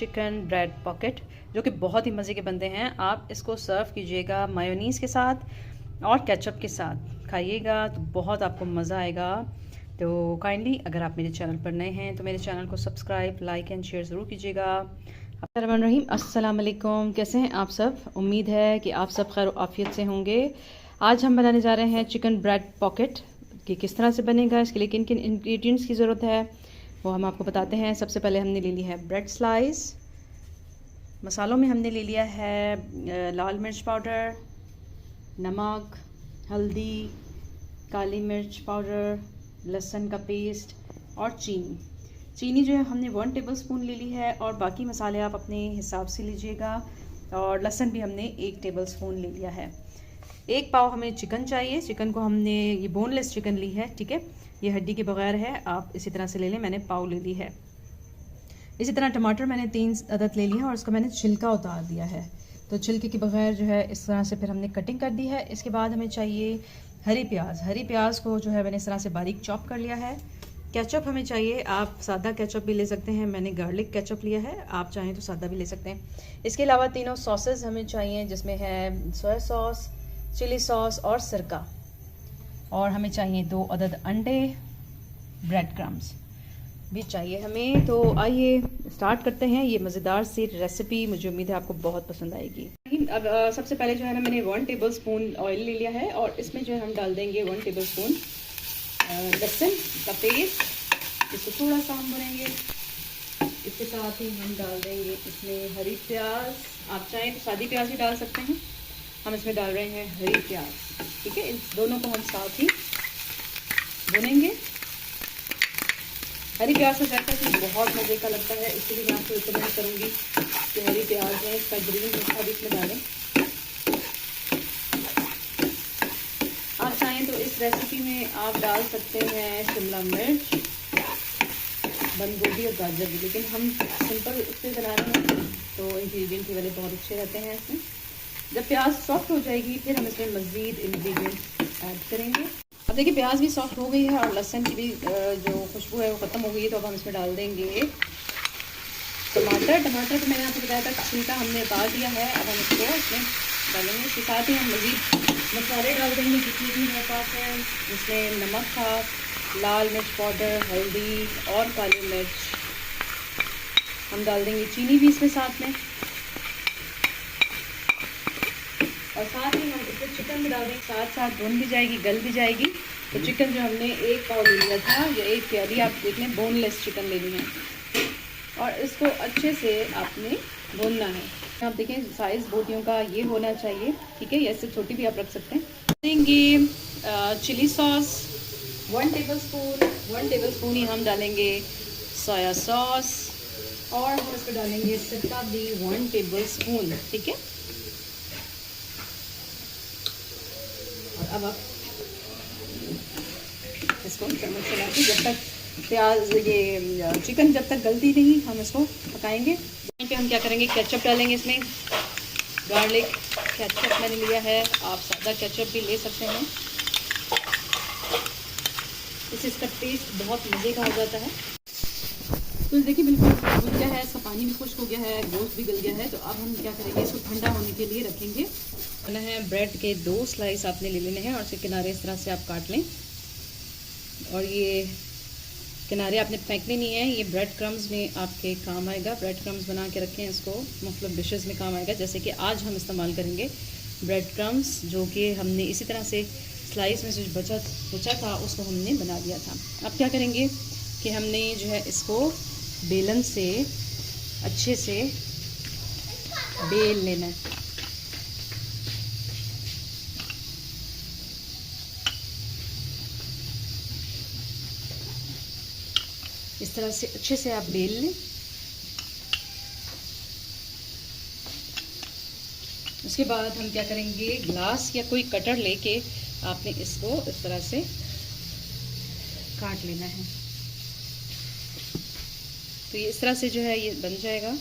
Chicken bread pocket, जो कि बहुत ही मज़े के बनते हैं। आप इसको सर्व कीजिएगा मायोनीज़ के साथ और केचप के साथ खाइएगा तो बहुत आपको मज़ा आएगा। तो काइंडली अगर आप मेरे चैनल पर नए हैं तो मेरे चैनल को सब्सक्राइब, लाइक एंड शेयर ज़रूर कीजिएगा। अस्सलाम वालेकुम, कैसे हैं आप सब? उम्मीद है कि आप सब खैर आफियत से होंगे। आज हम बनाने जा रहे हैं चिकन ब्रेड पॉकेट कि किस तरह से बनेगा, इसके लिए किन किन इंग्रेडिएंट्स की ज़रूरत है वो हम आपको बताते हैं। सबसे पहले हमने ले ली है ब्रेड स्लाइस। मसालों में हमने ले लिया है लाल मिर्च पाउडर, नमक, हल्दी, काली मिर्च पाउडर, लहसुन का पेस्ट और चीनी। चीनी जो है हमने 1 टेबलस्पून ले ली है और बाकी मसाले आप अपने हिसाब से लीजिएगा। और लहसुन भी हमने 1 टेबलस्पून ले लिया है। 1 पाव हमें चिकन चाहिए। चिकन को हमने ये बोनलेस चिकन ली है, ठीक है, ये हड्डी के बगैर है। आप इसी तरह से ले लें, मैंने पाव ले ली है। इसी तरह टमाटर मैंने 3 अदद ले लिया और उसको मैंने छिलका उतार दिया है। तो छिलके के बगैर जो है इस तरह से फिर हमने कटिंग कर दी है। इसके बाद हमें चाहिए हरी प्याज। हरी प्याज को जो है मैंने इस तरह से बारीक चॉप कर लिया है। केचप हमें चाहिए, आप सादा केचप भी ले सकते हैं, मैंने गार्लिक केचप लिया है, आप चाहें तो सादा भी ले सकते हैं। इसके अलावा तीनों सॉसेस हमें चाहिए, जिसमें है सोया सॉस, चिली सॉस और सिरका। और हमें चाहिए 2 अदद अंडे, ब्रेड क्रम्स भी चाहिए हमें। तो आइए स्टार्ट करते हैं ये मज़ेदार सी रेसिपी। मुझे उम्मीद है आपको बहुत पसंद आएगी। अब सबसे पहले जो है ना, मैंने 1 टेबलस्पून ऑयल ले लिया है और इसमें जो है हम डाल देंगे 1 टेबलस्पून लहसुन का पेस्ट, इसको थोड़ा सा हम भरेंगे। इसके साथ ही हम डाल देंगे इसमें हरी प्याज। आप चाहें तो सादी प्याज भी डाल सकते हैं, हम इसमें डाल रहे हैं हरी प्याज, ठीक है। इन दोनों को हम साथ ही भुनेंगे। हरी प्याज से जाता है कि बहुत मज़े का लगता है, इसलिए मैं आपको रिकमेंड करूँगी कि हरी प्याज है इसका ग्रीन हिस्सा भी इसमें डालें। आप चाहें तो इस रेसिपी में आप डाल सकते हैं शिमला मिर्च, बंद गोभी और गाजर भी, लेकिन हम सिंपल उससे बना रहे हैं तो इंग्रेडिएंट की वजह बहुत अच्छे रहते हैं इसमें। जब प्याज सॉफ्ट हो जाएगी फिर हम इसमें मज़ीद इंग्रेडिएंट्स ऐड करेंगे। अब देखिए प्याज भी सॉफ्ट हो गई है और लहसुन की भी जो खुशबू है वो ख़त्म हो गई है। तो अब हम इसमें डाल देंगे टमाटर। टमाटर को मैंने आपको बताया था छिलका हमने उतार दिया है। अब हम इसको इसमें डालेंगे। इसके साथ ही हम मज़ीद मसाले डाल देंगे जितने भी हमारे पास हैं। इसमें नमक था, लाल मिर्च पाउडर, हल्दी और काली मिर्च। हम डाल देंगे चीनी भी इसमें साथ में, और साथ ही हम इसमें चिकन भी डाल देंगे। साथ साथ भुन भी जाएगी, गल भी जाएगी। तो चिकन जो हमने 1 पाव ले लिया था, ये 1 प्याली आप देख लें बोनलेस चिकन लेनी है और इसको अच्छे से आपने भूनना है। आप देखें साइज़ बोटियों का ये होना चाहिए, ठीक है, या इससे छोटी भी आप रख सकते हैं। देंगे चिली सॉस 1 टेबलस्पून ही हम डालेंगे सोया सॉस, और हम इसको डालेंगे सिरका भी 1 टेबलस्पून, ठीक है। और अब आप इसको चम्मच चला के जब तक प्याज ये चिकन जब तक गलती नहीं हम इसको पकाएंगे। पे हम क्या करेंगे, केचप डालेंगे इसमें। गार्लिक केचप मैंने लिया है, आप सादा केचप भी ले सकते हैं, इससे इसका टेस्ट बहुत मज़े का हो जाता है। तो देखिए बिल्कुल भुन गया है, इसका पानी भी खुश्क हो गया है, गोश्त भी गल गया है। तो अब हम क्या करेंगे, इसको ठंडा होने के लिए रखेंगे। बना है ब्रेड के 2 स्लाइस आपने ले लेने हैं और इसके किनारे इस तरह से आप काट लें, और ये किनारे आपने फेंकने नहीं है, ये ब्रेड क्रम्स में आपके काम आएगा। ब्रेड क्रम्स बना के रखें, इसको मुख्तलिफ डिशेस में काम आएगा। जैसे कि आज हम इस्तेमाल करेंगे ब्रेड क्रम्स, जो कि हमने इसी तरह से स्लाइस में से बचा था उसको हमने बना दिया था। अब क्या करेंगे कि हमने जो है इसको बेलन से अच्छे से बेल लेना है। इस तरह से अच्छे से आप बेल लें। उसके बाद हम क्या करेंगे, ग्लास या कोई कटर लेके आपने इसको इस तरह से काट लेना है। तो ये इस तरह से जो है ये बन जाएगा।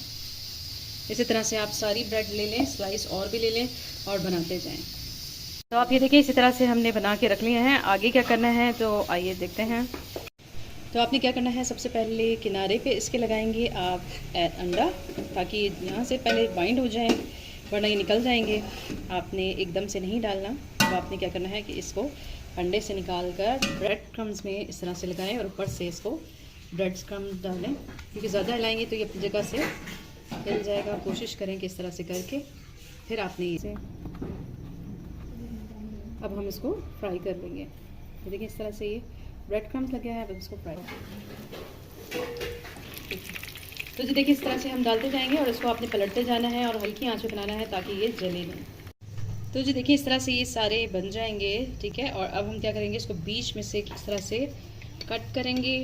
इसी तरह से आप सारी ब्रेड ले लें, स्लाइस और भी ले लें और बनाते जाएं। तो आप ये देखिए इसी तरह से हमने बना के रख लिए हैं। आगे क्या करना है तो आइए देखते हैं। तो आपने क्या करना है, सबसे पहले किनारे पे इसके लगाएंगे आप अंडा, ताकि यहाँ से पहले बाइंड हो जाएं, वरना ये निकल जाएंगे। आपने एकदम से नहीं डालना। तो आपने क्या करना है कि इसको अंडे से निकाल कर ब्रेड क्रम्स में इस तरह से लगाएं और ऊपर से इसको ब्रेड क्रम्स डालें, क्योंकि ज़्यादा हिलाएंगे तो ये अपनी जगह से हिल जाएगा। कोशिश करें कि इस तरह से करके फिर आपने इसे, अब हम इसको फ्राई कर लेंगे। तो देखिए इस तरह से ये ब्रेड क्रम्स लगे हैं, अब इसको फ्राई। तो जी देखिए इस तरह से हम डालते जाएंगे और इसको आपने पलटते जाना है और हल्की आंच पे बनाना है ताकि ये जले नहीं। तो जी देखिए इस तरह से ये सारे बन जाएंगे, ठीक है। और अब हम क्या करेंगे, इसको बीच में से इस तरह से कट करेंगे।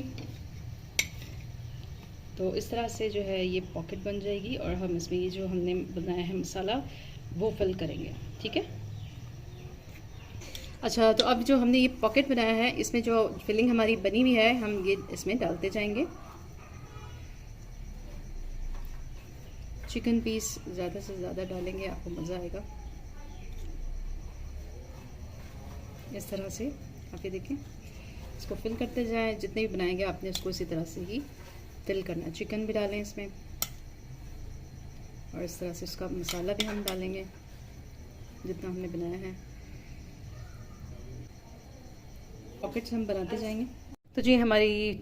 तो इस तरह से जो है ये पॉकेट बन जाएगी और हम इसमें ये जो हमने बनाया है मसाला वो फिल करेंगे, ठीक है। अच्छा, तो अब जो हमने ये पॉकेट बनाया है इसमें जो फिलिंग हमारी बनी हुई है हम ये इसमें डालते जाएंगे। चिकन पीस ज़्यादा से ज़्यादा डालेंगे, आपको मज़ा आएगा। इस तरह से आप ये देखें, इसको फिल करते जाएं। जितने भी बनाएंगे आपने उसको इसी तरह से ही फिल करना है। चिकन भी डालें इसमें और इस तरह से इसका मसाला भी हम डालेंगे जितना हमने बनाया है। पॉकेट्स हम बनाते जाएंगे। तो जी हमारी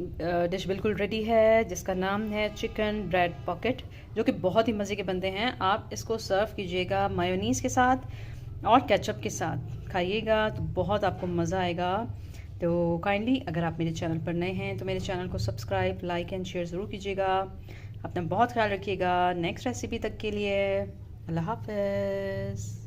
डिश बिल्कुल रेडी है, जिसका नाम है चिकन ब्रेड पॉकेट, जो कि बहुत ही मज़े के बनते हैं। आप इसको सर्व कीजिएगा मायोनीज़ के साथ और केचप के साथ खाइएगा तो बहुत आपको मज़ा आएगा। तो काइंडली अगर आप मेरे चैनल पर नए हैं तो मेरे चैनल को सब्सक्राइब, लाइक एंड शेयर ज़रूर कीजिएगा। अपना बहुत ख्याल रखिएगा। नेक्स्ट रेसिपी तक के लिए अल्लाह हाफ़िज़।